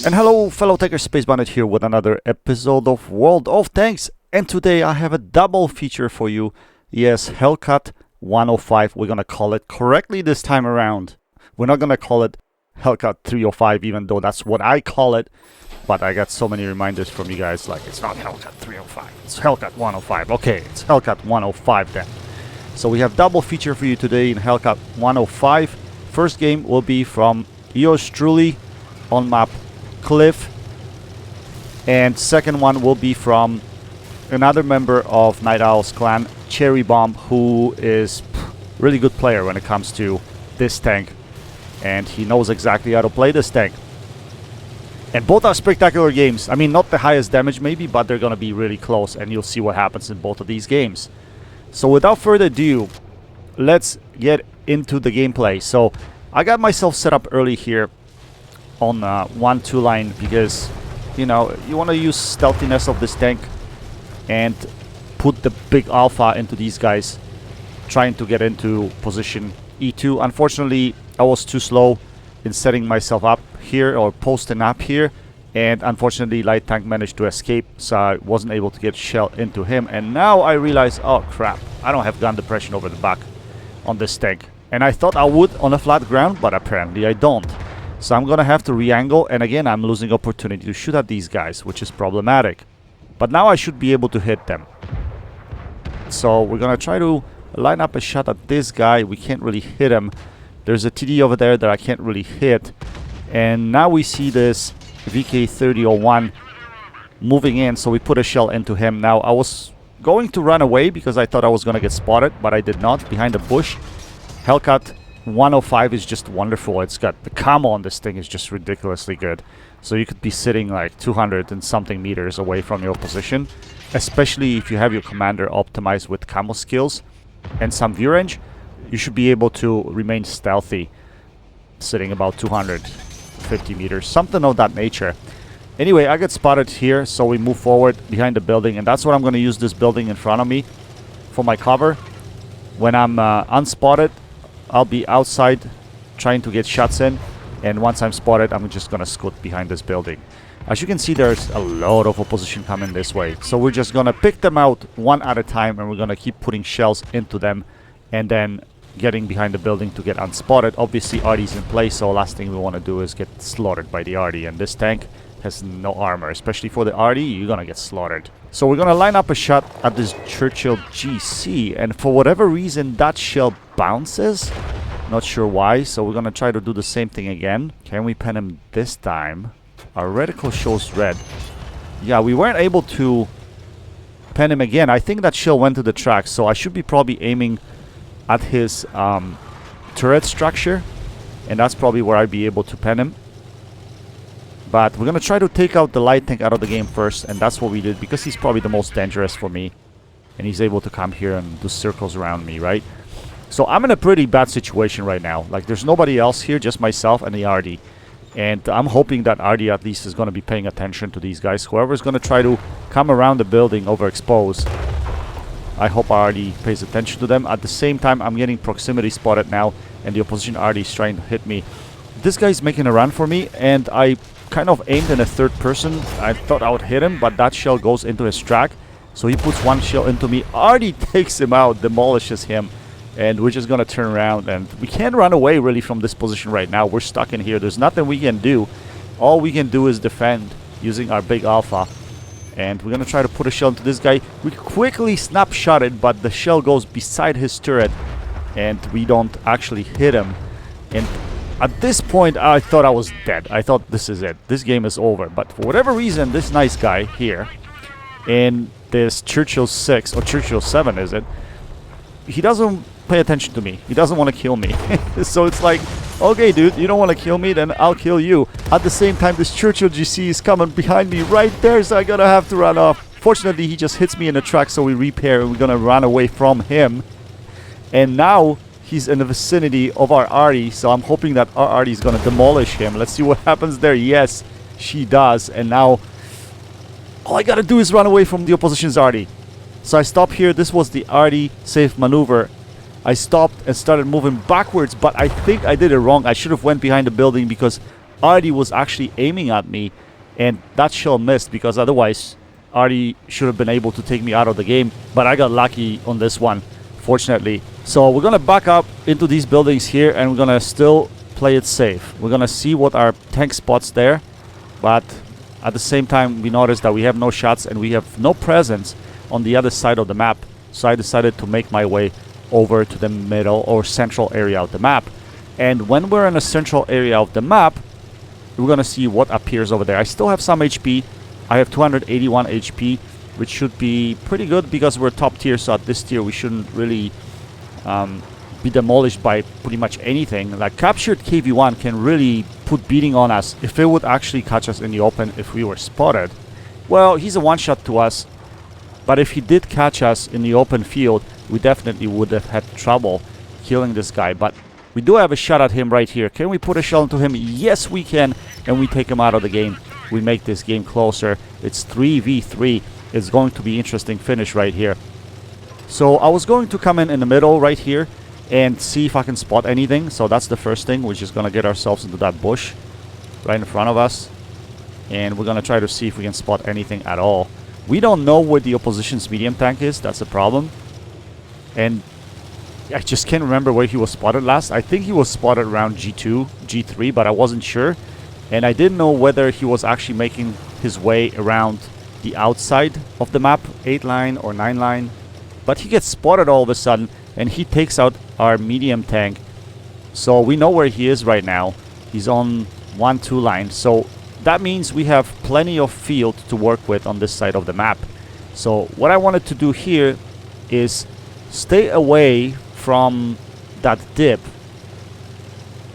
And hello fellow Taker, Space Bandit here with another episode of World of Tanks. And today I have a double feature for you. Yes, Hellcat 105, we're gonna call it correctly this time around. We're not gonna call it Hellcat 305, even though that's what I call it. But I got so many reminders from you guys, like, it's not Hellcat 305, it's Hellcat 105. Okay, it's Hellcat 105 then. So we have double feature for you today in Hellcat 105. First game will be from yours truly on map Cliff, and second one will be from another member of Night Owl's clan, Cherri Bomb, who is really good player when it comes to this tank, and he knows exactly how to play this tank. And both are spectacular games. I mean, not the highest damage maybe, but they're gonna be really close, and you'll see what happens in both of these games. So without further ado, let's get into the gameplay. So I got myself set up early here on 1-2 line because, you know, you want to use stealthiness of this tank and put the big alpha into these guys trying to get into position E2. Unfortunately, I was too slow in setting myself up here or posting up here, and unfortunately light tank managed to escape, so I wasn't able to get shell into him. And now I realize, oh crap, I don't have gun depression over the back on this tank, and I thought I would on a flat ground, but apparently I don't. So I'm gonna have to re-angle, and again I'm losing opportunity to shoot at these guys, which is problematic. But now I should be able to hit them. So we're gonna try to line up a shot at this guy. We can't really hit him. There's a TD over there that I can't really hit. And now we see this VK3001 moving in, so we put a shell into him. Now I was going to run away because I thought I was gonna get spotted, but I did not, behind a bush. Hellcat 105 is just wonderful. It's got the camo on this thing is just ridiculously good. So you could be sitting like 200 and something meters away from your position, especially if you have your commander optimized with camo skills and some view range. You should be able to remain stealthy sitting about 250 meters, something of that nature. Anyway, I get spotted here, so we move forward behind the building, and that's what I'm going to use this building in front of me for my cover. When I'm unspotted, I'll be outside trying to get shots in, and once I'm spotted, I'm just gonna scoot behind this building. As you can see, there's a lot of opposition coming this way, so we're just gonna pick them out one at a time, and we're gonna keep putting shells into them and then getting behind the building to get unspotted. Obviously RD's in place, so last thing we want to do is get slaughtered by the RD, and this tank has no armor, especially for the RD. You're gonna get slaughtered. So we're gonna line up a shot at this Churchill GC, and for whatever reason that shell bounces. Not sure why, so we're gonna try to do the same thing again. Can we pen him this time? Our reticle shows red. Yeah, we weren't able to pen him again. I think that shell went to the track, so I should be probably aiming at his turret structure, and that's probably where I'd be able to pen him. But we're gonna try to take out the light tank out of the game first, and that's what we did because he's probably the most dangerous for me, and he's able to come here and do circles around me, right? So I'm in a pretty bad situation right now. Like, there's nobody else here, just myself and the RD. And I'm hoping that RD at least is going to be paying attention to these guys. Whoever's going to try to come around the building overexposed, I hope RD pays attention to them. At the same time, I'm getting proximity spotted now, and the opposition RD is trying to hit me. This guy's making a run for me, and I kind of aimed in a third person. I thought I would hit him, but that shell goes into his track. So he puts one shell into me. RD takes him out, demolishes him. And we're just gonna turn around, and we can't run away really from this position right now. We're stuck in here. There's nothing we can do. All we can do is defend using our big alpha. And we're gonna try to put a shell into this guy. We quickly snapshot it, but the shell goes beside his turret, and we don't actually hit him. And at this point, I thought I was dead. I thought this is it. This game is over. But for whatever reason, this nice guy here in this Churchill 6 or Churchill 7, is it? He doesn't pay attention to me. He doesn't want to kill me. So it's like, okay dude, you don't want to kill me, then I'll kill you. At the same time, this Churchill GC is coming behind me right there, so I'm gonna have to run off. Fortunately, he just hits me in the track, so we repair, and we're gonna run away from him. And now he's in the vicinity of our RD, so I'm hoping that our RD is gonna demolish him. Let's see what happens there. Yes, she does. And now all I gotta do is run away from the opposition's RD. So I stop here. This was the RD safe maneuver. I stopped and started moving backwards, but I think I did it wrong. I should have went behind the building because Artie was actually aiming at me, and that shell missed, because otherwise Artie should have been able to take me out of the game. But I got lucky on this one, fortunately. So we're gonna back up into these buildings here, and we're gonna still play it safe. We're gonna see what our tank spots there, but at the same time we notice that we have no shots and we have no presence on the other side of the map. So I decided to make my way over to the middle or central area of the map. And when we're in a central area of the map, we're gonna see what appears over there. I still have some HP. I have 281 HP, which should be pretty good because we're top tier. So at this tier we shouldn't really be demolished by pretty much anything. Like captured KV-1 can really put beating on us if it would actually catch us in the open if we were spotted. Well, he's a one-shot to us, but if he did catch us in the open field, we definitely would have had trouble killing this guy. But we do have a shot at him right here. Can we put a shell into him? Yes, we can, and we take him out of the game. We make this game closer. It's 3v3. It's going to be interesting finish right here. So I was going to come in the middle right here and see if I can spot anything. So that's the first thing. We're just going to get ourselves into that bush right in front of us. And we're going to try to see if we can spot anything at all. We don't know where the opposition's medium tank is. That's a problem. And I just can't remember where he was spotted last. I think he was spotted around G2, G3, but I wasn't sure. And I didn't know whether he was actually making his way around the outside of the map, 8 line or 9 line. But he gets spotted all of a sudden, and he takes out our medium tank. So we know where he is right now. He's on 1-2 line. So that means we have plenty of field to work with on this side of the map. So what I wanted to do here is stay away from that dip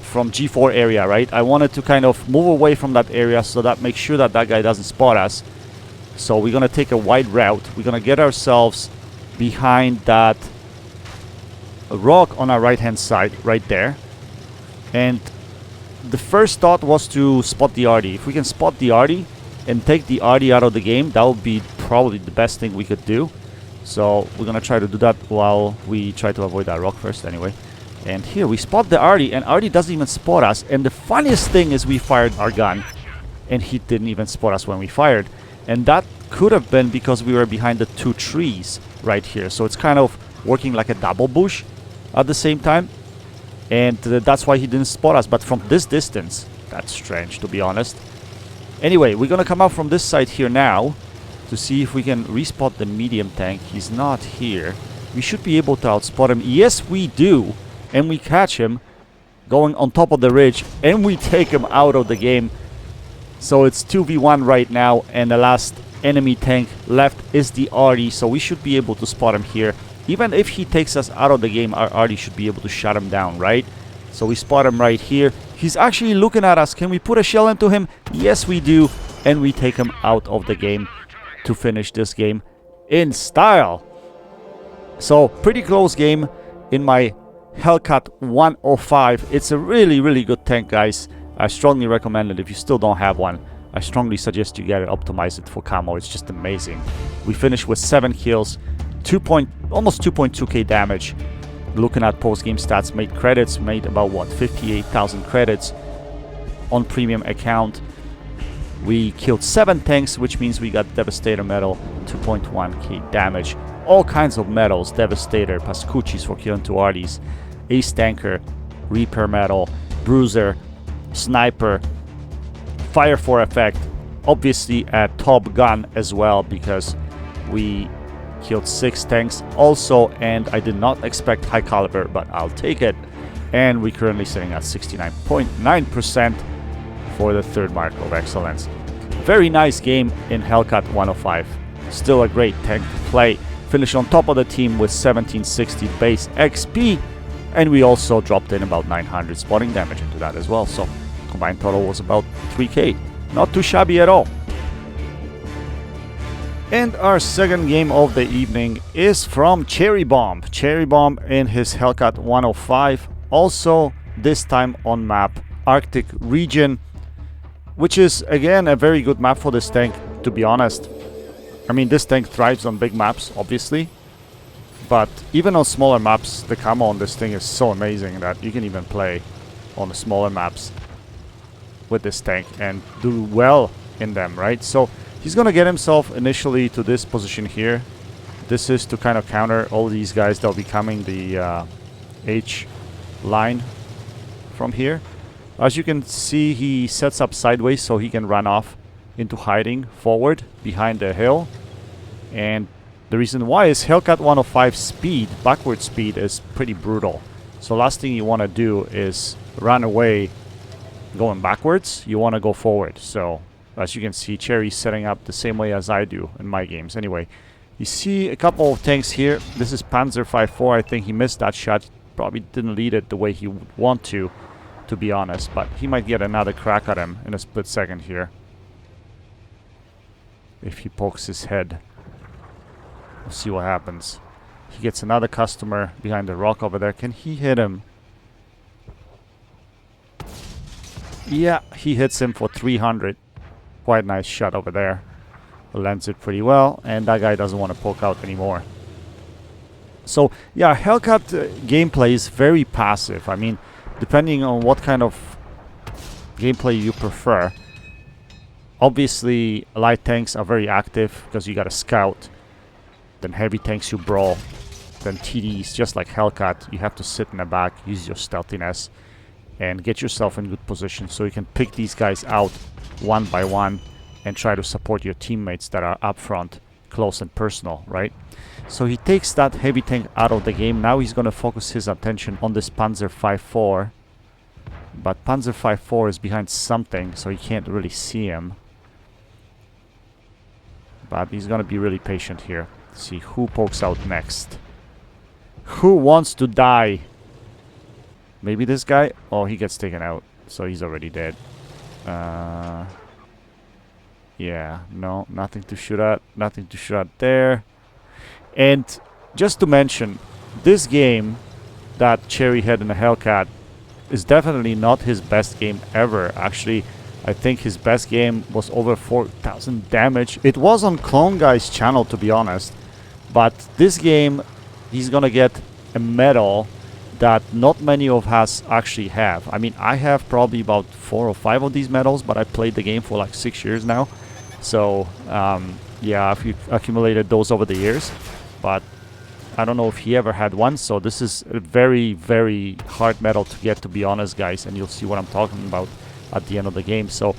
from G4 area, right? I wanted to kind of move away from that area so that makes sure that that guy doesn't spot us. So we're gonna take a wide route. We're gonna get ourselves behind that rock on our right hand side right there. And the first thought was to spot the Artie. If we can spot the Artie and take the Artie out of the game, that would be probably the best thing we could do. So we're gonna try to do that while we try to avoid that rock first anyway. And here we spot the Artie, and Artie doesn't even spot us. And the funniest thing is we fired our gun and he didn't even spot us when we fired. And that could have been because we were behind the 2 trees right here. So it's kind of working like a double bush at the same time. And that's why he didn't spot us. But from this distance, that's strange, to be honest. Anyway, we're gonna come out from this side here now to see if we can respot the medium tank. He's not here. We should be able to outspot him. Yes, we do. And we catch him going on top of the ridge, and we take him out of the game. So it's 2v1 right now, and the last enemy tank left is the Artie. So we should be able to spot him here. Even if he takes us out of the game, our Artie should be able to shut him down, right? So we spot him right here. He's actually looking at us. Can we put a shell into him? Yes, we do. And we take him out of the game to finish this game in style. So pretty close game in my Hellcat 105. It's a really, really good tank, guys. I strongly recommend it. If you still don't have one, I strongly suggest you get it, optimize it for camo. It's just amazing. We finished with 7 kills, almost 2.2k damage. Looking at post-game stats, made credits, made about what, 58,000 credits on premium account. We killed 7 tanks, which means we got Devastator medal, 2.1k damage. All kinds of medals, Devastator, Pascucci's for killing 2 Arties, Ace Tanker, Reaper medal, Bruiser, Sniper, Fire for Effect, obviously a Top Gun as well, because we killed 6 tanks also, and I did not expect high caliber, but I'll take it. And we're currently sitting at 69.9% for the 3rd mark of excellence. Very nice game in Hellcat 105. Still a great tank to play. Finished on top of the team with 1760 base XP, and we also dropped in about 900 spotting damage into that as well. So combined total was about 3k. Not too shabby at all. And our second game of the evening is from Cherri Bomb. Cherri Bomb in his Hellcat 105. Also this time on map Arctic region, which is again a very good map for this tank, to be honest. I mean, this tank thrives on big maps, obviously, but even on smaller maps, the camo on this thing is so amazing that you can even play on the smaller maps. with this tank and do well in them, right? So he's gonna get himself initially to this position here. This is to kind of counter all these guys that'll be coming the H line from here. As you can see, he sets up sideways so he can run off into hiding forward behind the hill. And the reason why is Hellcat 105 speed, backward speed, is pretty brutal. So last thing you want to do is run away going backwards. You want to go forward. So as you can see, Cherri's setting up the same way as I do in my games. Anyway, you see a couple of tanks here. This is Panzer 5-4. I think he missed that shot. Probably didn't lead it the way he would want to be honest. But he might get another crack at him in a split second here, if he pokes his head. We'll see what happens. He gets another customer behind the rock over there. Can he hit him? Yeah, he hits him for 300. Quite nice shot over there. Lands it pretty well, and that guy doesn't want to poke out anymore. So yeah, Hellcat gameplay is very passive. I mean, depending on what kind of gameplay you prefer. Obviously, light tanks are very active because you got to scout. Then heavy tanks you brawl. Then TDs, just like Hellcat, you have to sit in the back, use your stealthiness, and get yourself in good position so you can pick these guys out one by one and try to support your teammates that are up front, close and personal, right? So he takes that heavy tank out of the game. Now he's going to focus his attention on this Panzer 5-4. But Panzer 5-4 is behind something, so he can't really see him. But he's going to be really patient here. See who pokes out next. Who wants to die? Maybe this guy? Oh, he gets taken out, so he's already dead. Yeah, no, nothing to shoot at. Nothing to shoot at there. And just to mention, this game that Cherri had in the Hellcat is definitely not his best game ever. Actually, I think his best game was over 4,000 damage. It was on Clone Guy's channel, to be honest. But this game, he's gonna get a medal that not many of us actually have. I mean, I have probably about 4 or 5 of these medals, but I played the game for like 6 years now. So, yeah, I've accumulated those over the years. But I don't know if he ever had one. So this is a very, very hard medal to get, to be honest, guys. And you'll see what I'm talking about at the end of the game. So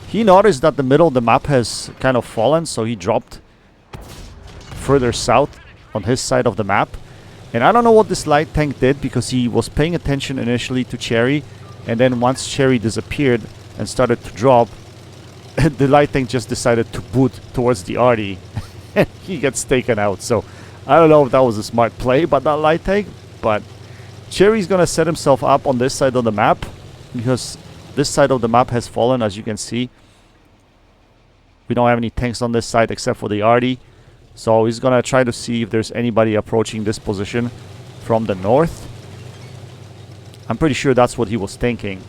he noticed that the middle of the map has kind of fallen. So he dropped further south on his side of the map. And I don't know what this light tank did, because he was paying attention initially to Cherri, and then once Cherri disappeared and started to drop, the light tank just decided to boot towards the arty, and he gets taken out. So I don't know if that was a smart play by that light tank, but Cherri's gonna set himself up on this side of the map, because this side of the map has fallen, as you can see. We don't have any tanks on this side except for the arty. So he's gonna try to see if there's anybody approaching this position from the north. I'm pretty sure that's what he was thinking.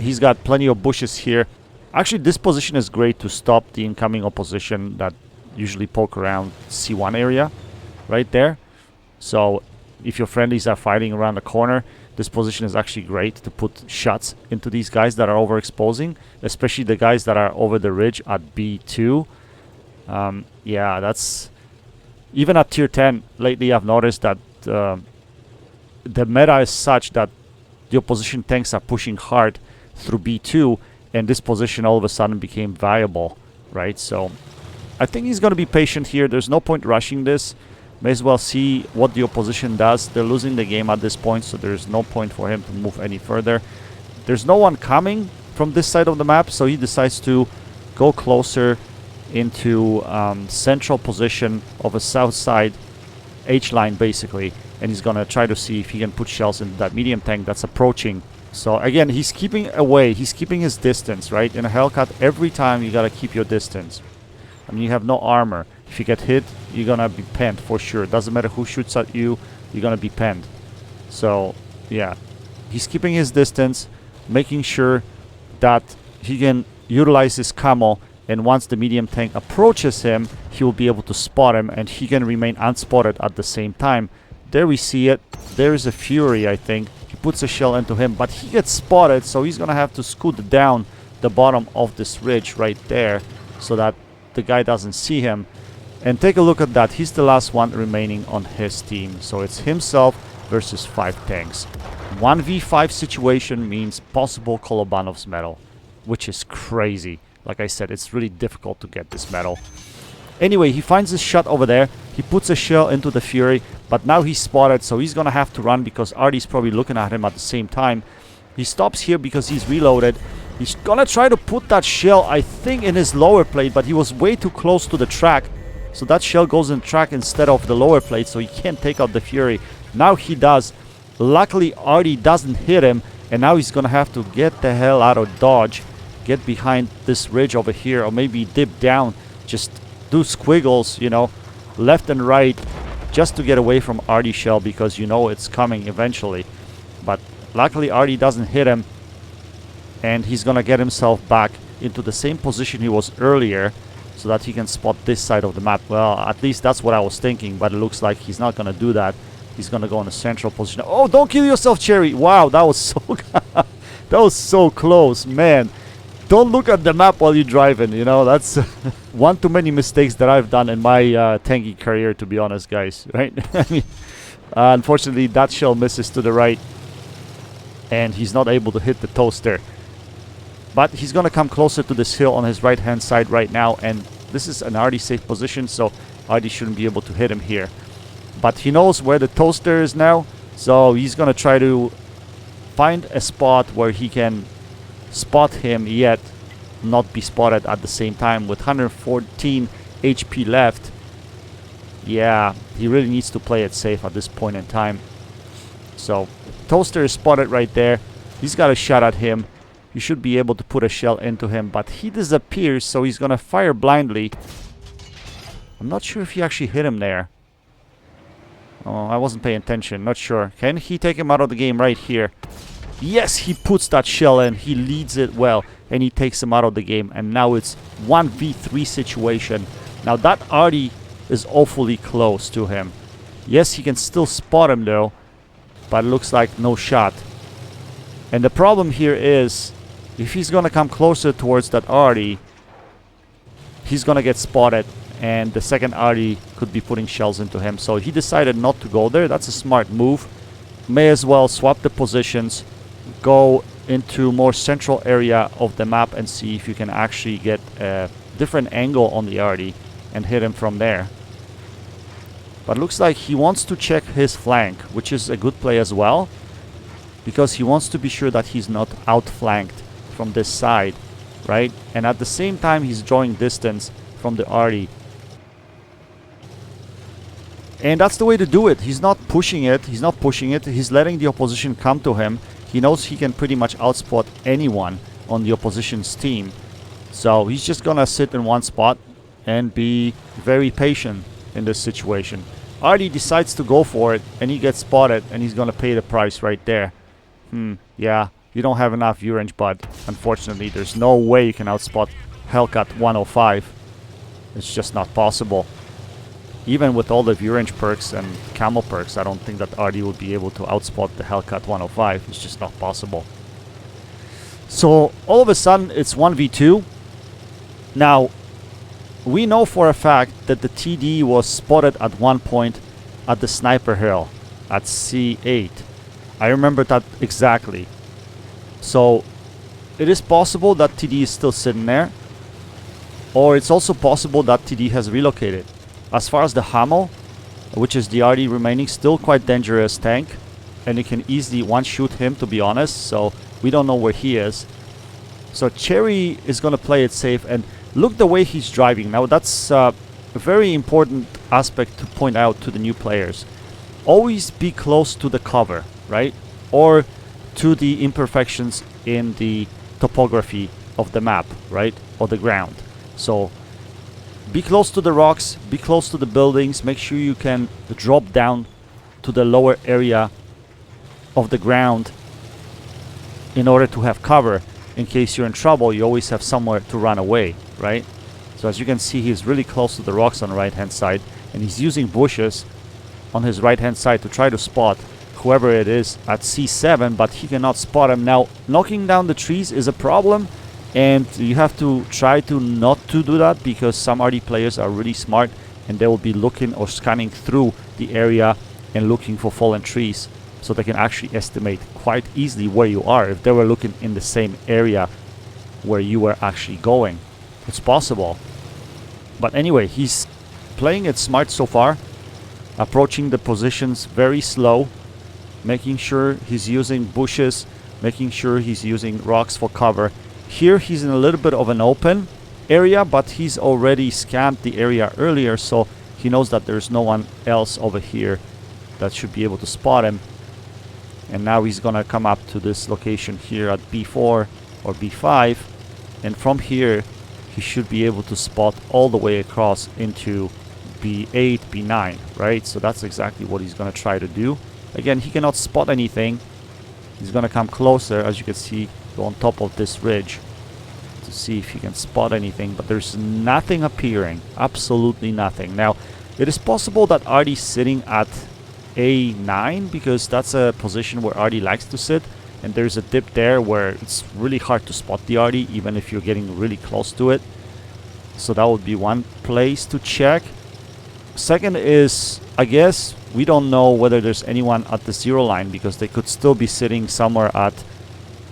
He's got plenty of bushes here. Actually, this position is great to stop the incoming opposition that usually poke around C1 area right there. So if your friendlies are fighting around the corner, this position is actually great to put shots into these guys that are overexposing, especially the guys that are over the ridge at B2. Yeah, that's... Even at tier 10, lately I've noticed that the meta is such that the opposition tanks are pushing hard through B2, and this position all of a sudden became viable, right? So I think he's going to be patient here. There's no point rushing this. May as well see what the opposition does. They're losing the game at this point, so there's no point for him to move any further. There's no one coming from this side of the map, so he decides to go closer into central position of a south side H line, basically, and he's gonna try to see if he can put shells into that medium tank that's approaching. So again, he's keeping away, he's keeping his distance, right? In a Hellcat, every time you gotta keep your distance. I mean, you have no armor. If you get hit, you're gonna be penned for sure. It doesn't matter who shoots at you, you're gonna be penned. So yeah, he's keeping his distance, making sure that he can utilize his camo, and once the medium tank approaches him, he will be able to spot him, and he can remain unspotted at the same time. There we see it. There is a Fury, I think. He puts a shell into him, but he gets spotted, so he's gonna have to scoot down the bottom of this ridge right there so that the guy doesn't see him. And take a look at that. He's the last one remaining on his team. So it's himself versus 5 tanks. 1v5 situation means possible Kolobanov's medal, which is crazy. Like I said, it's really difficult to get this medal. Anyway, he finds his shot over there. He puts a shell into the Fury, but now he's spotted, so he's gonna have to run because Artie's probably looking at him at the same time. He stops here because he's reloaded. He's gonna try to put that shell, I think, in his lower plate, but he was way too close to the track. So that shell goes in track instead of the lower plate, so he can't take out the Fury. Now he does. Luckily, Artie doesn't hit him, and now he's gonna have to get the hell out of dodge. Get behind this ridge over here, or maybe dip down. Just do squiggles, you know, left and right, just to get away from Artie's shell, because you know it's coming eventually. But luckily, Artie doesn't hit him, and he's gonna get himself back into the same position he was earlier, so that he can spot this side of the map. Well, at least that's what I was thinking, but it looks like he's not gonna do that. He's gonna go in a central position. Oh, don't kill yourself, Cherri! Wow, that was so that was so close, man. Don't look at the map while you're driving, you know, that's one too many mistakes that I've done in my tanky career, to be honest, guys, right? I mean, unfortunately, that shell misses to the right, and he's not able to hit the toaster. But he's gonna come closer to this hill on his right-hand side right now, and this is an Artie safe position, so Artie shouldn't be able to hit him here. But he knows where the toaster is now, so he's gonna try to find a spot where he can spot him yet not be spotted at the same time. With 114 HP left, yeah, he really needs to play it safe at this point in time. So toaster is spotted right there. He's got a shot at him. You should be able to put a shell into him, but he disappears, so he's gonna fire blindly. I'm not sure if he actually hit him there. Oh, I wasn't paying attention, not sure. Can he take him out of the game right here? Yes, he puts that shell in. He leads it well, and he takes him out of the game. And now it's 1v3 situation. Now that Artie is awfully close to him. Yes, he can still spot him though, but it looks like no shot. And the problem here is, if he's gonna come closer towards that Artie, he's gonna get spotted, and the second Artie could be putting shells into him. So he decided not to go there. That's a smart move. May as well swap the positions, go into more central area of the map and see if you can actually get a different angle on the Artie and hit him from there. But looks like he wants to check his flank, which is a good play as well, because he wants to be sure that he's not outflanked from this side, right? And at the same time, he's drawing distance from the Artie. And that's the way to do it. He's not pushing it. He's not pushing it. He's letting the opposition come to him. He knows he can pretty much outspot anyone on the opposition's team. So he's just gonna sit in one spot and be very patient in this situation. Artie decides to go for it, and he gets spotted, and he's gonna pay the price right there. Yeah, you don't have enough view range, bud. Unfortunately, there's no way you can outspot Hellcat 105. It's just not possible. Even with all the view range perks and camo perks, I don't think that Artie would be able to outspot the Hellcat 105. It's just not possible. So all of a sudden, it's 1v2. Now, we know for a fact that the TD was spotted at one point at the sniper hill at C8. I remember that exactly. So it is possible that TD is still sitting there, or it's also possible that TD has relocated. As far as the Hamel, which is the Artie remaining, still quite dangerous tank, and you can easily one-shoot him, to be honest, so we don't know where he is. So Cherri is going to play it safe, and look the way he's driving. Now that's a very important aspect to point out to the new players. Always be close to the cover, right? Or to the imperfections in the topography of the map, right? Or the ground. So be close to the rocks, be close to the buildings, make sure you can drop down to the lower area of the ground in order to have cover. In case you're in trouble, you always have somewhere to run away, right? So as you can see, he's really close to the rocks on the right hand side, and he's using bushes on his right hand side to try to spot whoever it is at C7, but he cannot spot him. Now, knocking down the trees is a problem, and you have to try to not to do that, because some RD players are really smart and they will be looking or scanning through the area and looking for fallen trees, so they can actually estimate quite easily where you are if they were looking in the same area where you were actually going. It's possible. But anyway, he's playing it smart so far, approaching the positions very slow, making sure he's using bushes, making sure he's using rocks for cover. Here he's in a little bit of an open area, but he's already scanned the area earlier, so he knows that there's no one else over here that should be able to spot him. And now he's gonna come up to this location here at B4 or B5, and from here he should be able to spot all the way across into B8, B9, right? So that's exactly what he's gonna try to do. Again, he cannot spot anything. He's gonna come closer, as you can see, go on top of this ridge to see if he can spot anything, but there's nothing appearing, absolutely nothing. Now, it is possible that RD's sitting at A9, because that's a position where RD likes to sit, and there's a dip there where it's really hard to spot the RD even if you're getting really close to it. So that would be one place to check. Second is, I guess we don't know whether there's anyone at the 0 line, because they could still be sitting somewhere at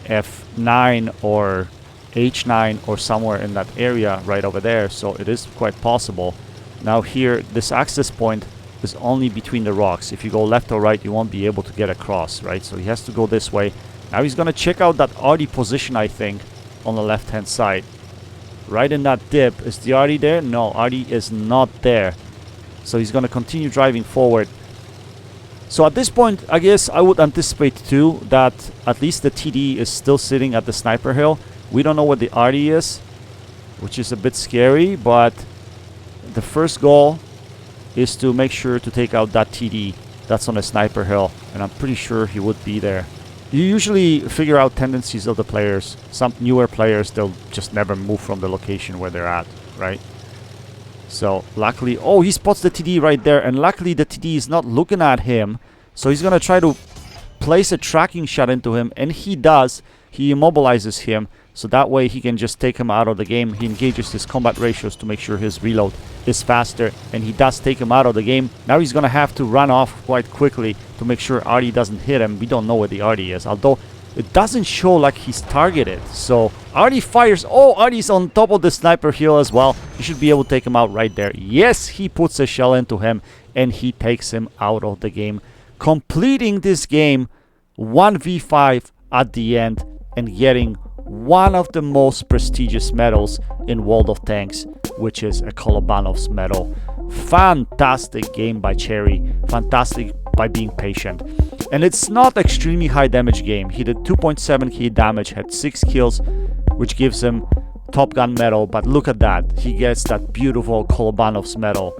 F9 or H9 or somewhere in that area right over there, so it is quite possible. Now here, this access point is only between the rocks. If you go left or right, you won't be able to get across, right? So he has to go this way. Now he's gonna check out that RD position, I think, on the left hand side. Right in that dip. Is the RD there? No, RD is not there. So he's gonna continue driving forward. So at this point, I guess I would anticipate too that at least the TD is still sitting at the sniper hill. We don't know what the RD is, which is a bit scary, but the first goal is to make sure to take out that TD that's on the sniper hill, and I'm pretty sure he would be there. You usually figure out tendencies of the players. Some newer players, they'll just never move from the location where they're at, right? So luckily, oh, he spots the TD right there, and luckily the TD is not looking at him, so he's gonna try to place a tracking shot into him, and he does. He immobilizes him, so that way he can just take him out of the game. He engages his combat ratios to make sure his reload is faster, and he does take him out of the game. Now he's gonna have to run off quite quickly to make sure RD doesn't hit him. We don't know where the RD is, although it doesn't show like he's targeted. So RD fires. Oh, RD's on top of the sniper hill as well. He should be able to take him out right there. Yes, he puts a shell into him, and he takes him out of the game, completing this game 1v5 at the end and getting one of the most prestigious medals in World of Tanks, which is a KOLOBANOV's medal. Fantastic game by Cherri. Fantastic by being patient. And it's not extremely high damage game. He did 2.7k damage, had 6 kills, which gives him Top Gun medal. But look at that. He gets that beautiful KOLOBANOV's medal,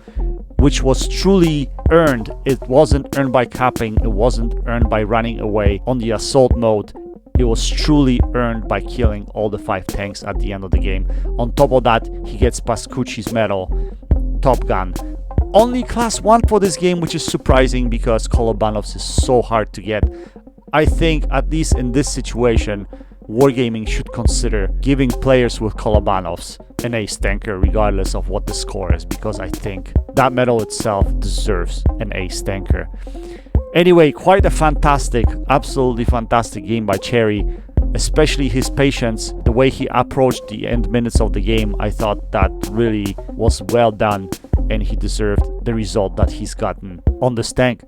which was truly earned. It wasn't earned by capping. It wasn't earned by running away on the assault mode. It was truly earned by killing all the 5 tanks at the end of the game. On top of that, he gets Pascucci's medal, Top Gun. Only class 1 for this game, which is surprising because KOLOBANOV's is so hard to get. I think, at least in this situation, Wargaming should consider giving players with KOLOBANOV's an ace tanker regardless of what the score is, because I think that medal itself deserves an ace tanker. Anyway, quite a fantastic, absolutely fantastic game by Cherri, especially his patience, the way he approached the end minutes of the game. I thought that really was well done, and he deserved the result that he's gotten on this tank.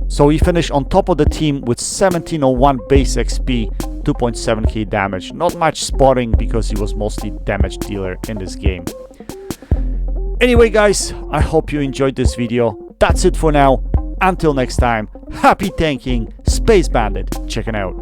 So he finished on top of the team with 1701 base XP, 2.7k damage. Not much spotting because he was mostly damage dealer in this game. Anyway guys, I hope you enjoyed this video. That's it for now. Until next time, happy tanking, Space Bandit checking out.